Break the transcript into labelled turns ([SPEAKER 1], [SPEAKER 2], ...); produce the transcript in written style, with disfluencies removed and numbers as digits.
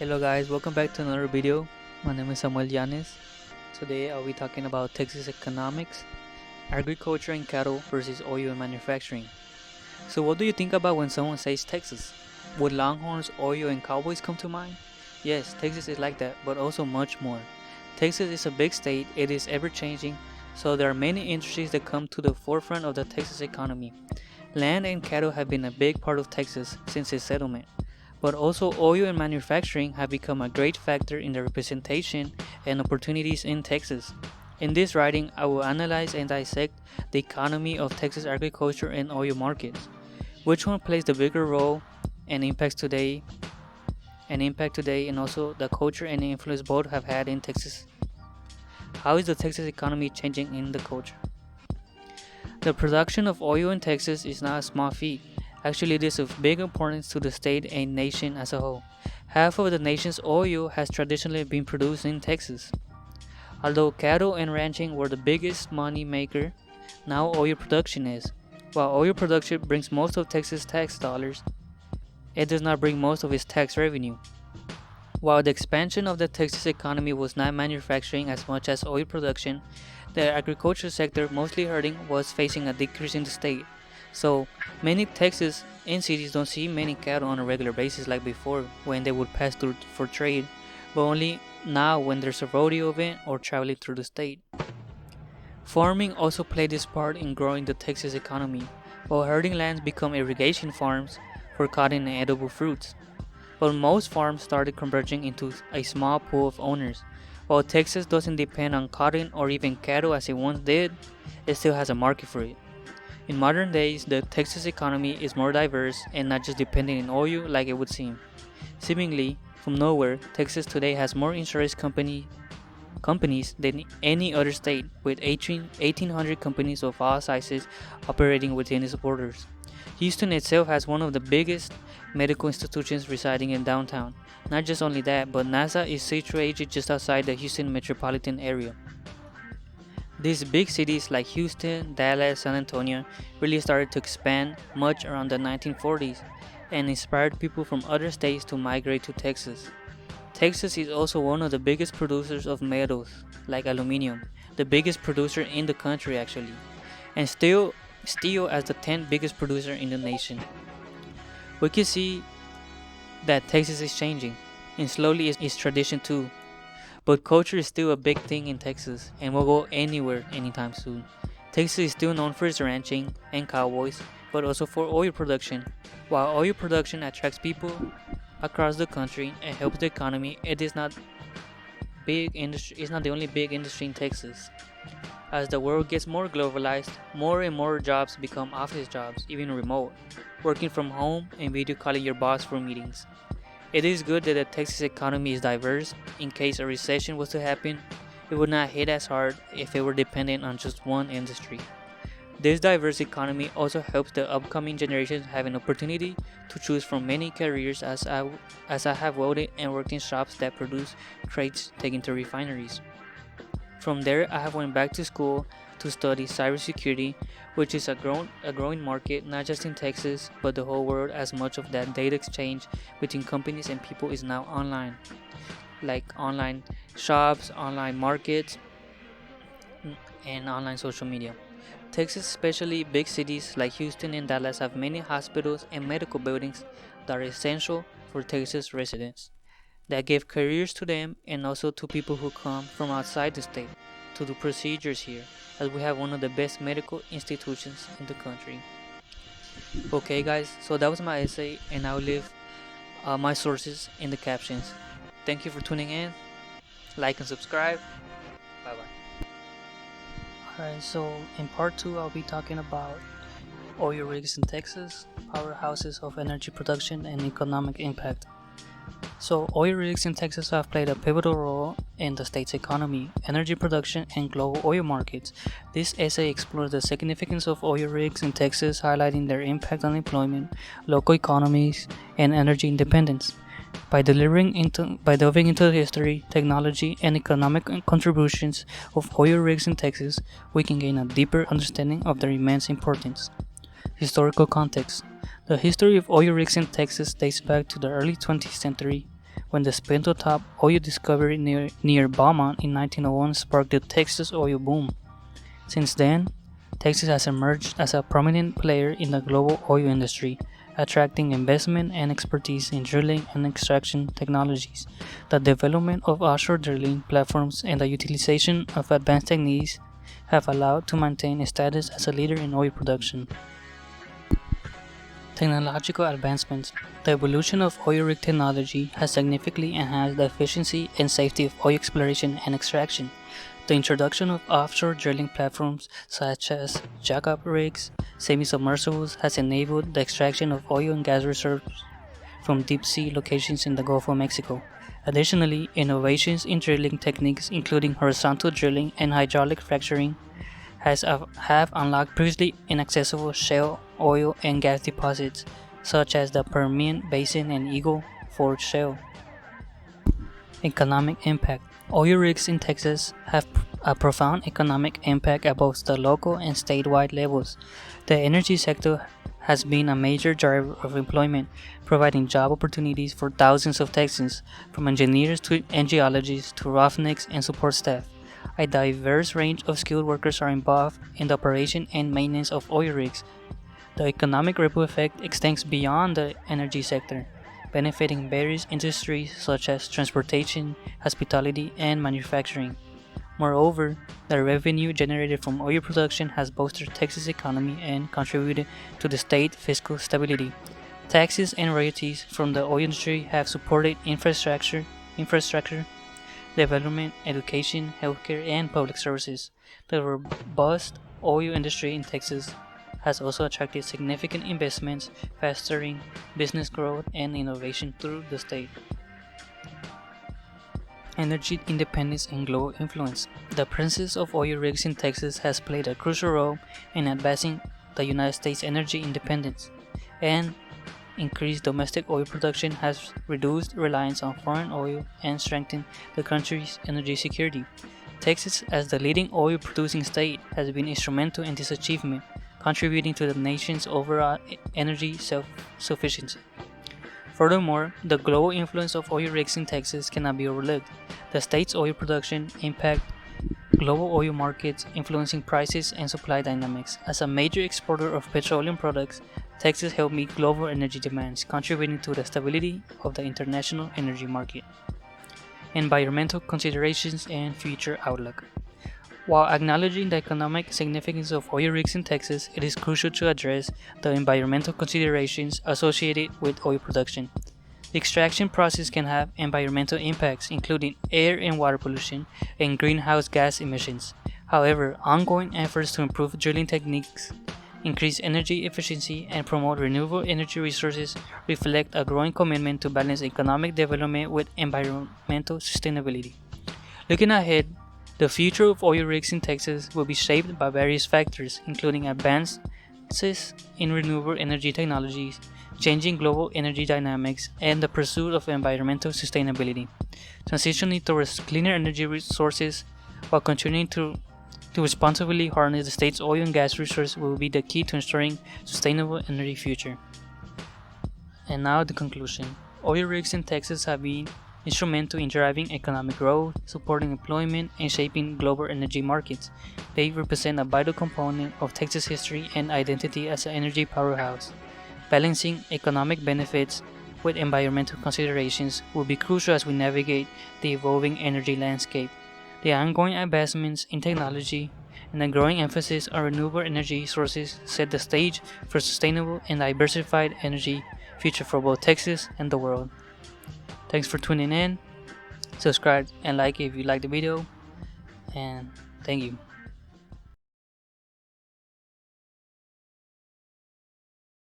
[SPEAKER 1] Hello guys, welcome back to another video. My name is Samuel Yanis. Today I'll be talking about Texas economics, agriculture and cattle versus oil and manufacturing. So what do you think about when someone says Texas? Would longhorns, oil and cowboys come to mind? Yes, Texas is like that, but also much more. Texas is a big state, it is ever changing, so there are many industries that come to the forefront of the Texas economy. Land and cattle have been a big part of Texas since its settlement. But also oil and manufacturing have become a great factor in the representation and opportunities in Texas. In this writing, I will analyze and dissect the economy of Texas agriculture and oil markets. Which one plays the bigger role and impact today and also the culture and influence both have had in Texas. How is the Texas economy changing in the culture? The production of oil in Texas is not a small feat. Actually, it is of big importance to the state and nation as a whole. Half of the nation's oil has traditionally been produced in Texas. Although cattle and ranching were the biggest money maker, now oil production is. While oil production brings most of Texas tax dollars, it does not bring most of its tax revenue. While the expansion of the Texas economy was not manufacturing as much as oil production, the agriculture sector, mostly hurting, was facing a decrease in the state. So many Texas and cities don't see many cattle on a regular basis like before when they would pass through for trade, but only now when there's a rodeo event or traveling through the state. Farming also played its part in growing the Texas economy, while herding lands become irrigation farms for cotton and edible fruits. But most farms started converging into a small pool of owners. While Texas doesn't depend on cotton or even cattle as it once did, it still has a market for it. In modern days, the Texas economy is more diverse and not just dependent on oil like it would seem. Seemingly, from nowhere, Texas today has more insurance companies than any other state, with 1,800 companies of all sizes operating within its borders. Houston itself has one of the biggest medical institutions residing in downtown. Not just only that, but NASA is situated just outside the Houston metropolitan area. These big cities like Houston, Dallas, San Antonio really started to expand much around the 1940s and inspired people from other states to migrate to Texas. Texas is also one of the biggest producers of metals, like aluminum, the biggest producer in the country actually, and steel as the 10th biggest producer in the nation. We can see that Texas is changing, and slowly its tradition too. But culture is still a big thing in Texas and won't go anywhere anytime soon. Texas is still known for its ranching and cowboys, but also for oil production. While oil production attracts people across the country and helps the economy, it is not the only big industry in Texas. As the world gets more globalized, more and more jobs become office jobs, even remote, working from home and video calling your boss for meetings. It is good that the Texas economy is diverse. In case a recession was to happen, it would not hit as hard if it were dependent on just one industry. This diverse economy also helps the upcoming generations have an opportunity to choose from many careers as I have welded and worked in shops that produce crates taken to refineries. From there, I have went back to school to study cybersecurity, which is a growing market not just in Texas but the whole world, as much of that data exchange between companies and people is now online, like online shops, online markets, and online social media. Texas, especially big cities like Houston and Dallas, have many hospitals and medical buildings that are essential for Texas residents, that give careers to them and also to people who come from outside the state to do procedures here, as we have one of the best medical institutions in the country. Okay guys, so that was my essay and I'll leave my sources in the captions. Thank you for tuning in, like and subscribe, bye bye. Alright, so in part 2 I'll be talking about oil rigs in Texas, powerhouses of energy production and economic impact. So oil rigs in Texas have played a pivotal role in the state's economy, energy production, and global oil markets. This essay explores the significance of oil rigs in Texas, highlighting their impact on employment, local economies, and energy independence. By delving into the history, technology, and economic contributions of oil rigs in Texas, we can gain a deeper understanding of their immense importance. Historical context. The history of oil rigs in Texas dates back to the early 20th century, when the Spindletop oil discovery near Beaumont in 1901 sparked the Texas oil boom. Since then, Texas has emerged as a prominent player in the global oil industry, attracting investment and expertise in drilling and extraction technologies. The development of offshore drilling platforms and the utilization of advanced techniques have allowed to maintain its status as a leader in oil production. Technological advancements. The evolution of oil rig technology has significantly enhanced the efficiency and safety of oil exploration and extraction. The introduction of offshore drilling platforms such as jackup rigs, semi-submersibles has enabled the extraction of oil and gas reserves from deep-sea locations in the Gulf of Mexico. Additionally, innovations in drilling techniques including horizontal drilling and hydraulic fracturing have unlocked previously inaccessible shale oil and gas deposits such as the Permian Basin and Eagle Ford Shale. Economic impact. Oil rigs in Texas have a profound economic impact at both the local and statewide levels. The energy sector has been a major driver of employment, providing job opportunities for thousands of Texans, from engineers and geologists to roughnecks and support staff. A diverse range of skilled workers are involved in the operation and maintenance of oil rigs. The economic ripple effect extends beyond the energy sector, benefiting various industries such as transportation, hospitality, and manufacturing. Moreover, the revenue generated from oil production has bolstered Texas' economy and contributed to the state fiscal stability. Taxes and royalties from the oil industry have supported infrastructure, development, education, healthcare, and public services. The robust oil industry in Texas has also attracted significant investments, fostering business growth and innovation through the state. Energy independence and global influence. The presence of oil rigs in Texas has played a crucial role in advancing the United States' energy independence, and increased domestic oil production has reduced reliance on foreign oil and strengthened the country's energy security. Texas, as the leading oil producing state, has been instrumental in this achievement, contributing to the nation's overall energy self-sufficiency. Furthermore, the global influence of oil rigs in Texas cannot be overlooked. The state's oil production impacts global oil markets, influencing prices and supply dynamics. As a major exporter of petroleum products, Texas helped meet global energy demands, contributing to the stability of the international energy market. Environmental considerations and future outlook. While acknowledging the economic significance of oil rigs in Texas, it is crucial to address the environmental considerations associated with oil production. The extraction process can have environmental impacts, including air and water pollution and greenhouse gas emissions. However, ongoing efforts to improve drilling techniques, increase energy efficiency, and promote renewable energy resources reflect a growing commitment to balance economic development with environmental sustainability. Looking ahead, the future of oil rigs in Texas will be shaped by various factors, including advances in renewable energy technologies, changing global energy dynamics, and the pursuit of environmental sustainability. Transitioning towards cleaner energy resources while continuing to responsibly harness the state's oil and gas resources will be the key to ensuring sustainable energy future. And now the conclusion. Oil rigs in Texas have been instrumental in driving economic growth, supporting employment, and shaping global energy markets. They represent a vital component of Texas history and identity as an energy powerhouse. Balancing economic benefits with environmental considerations will be crucial as we navigate the evolving energy landscape. The ongoing advancements in technology and the growing emphasis on renewable energy sources set the stage for sustainable and diversified energy future for both Texas and the world. Thanks for tuning in. Subscribe and like if you like the video, and thank you.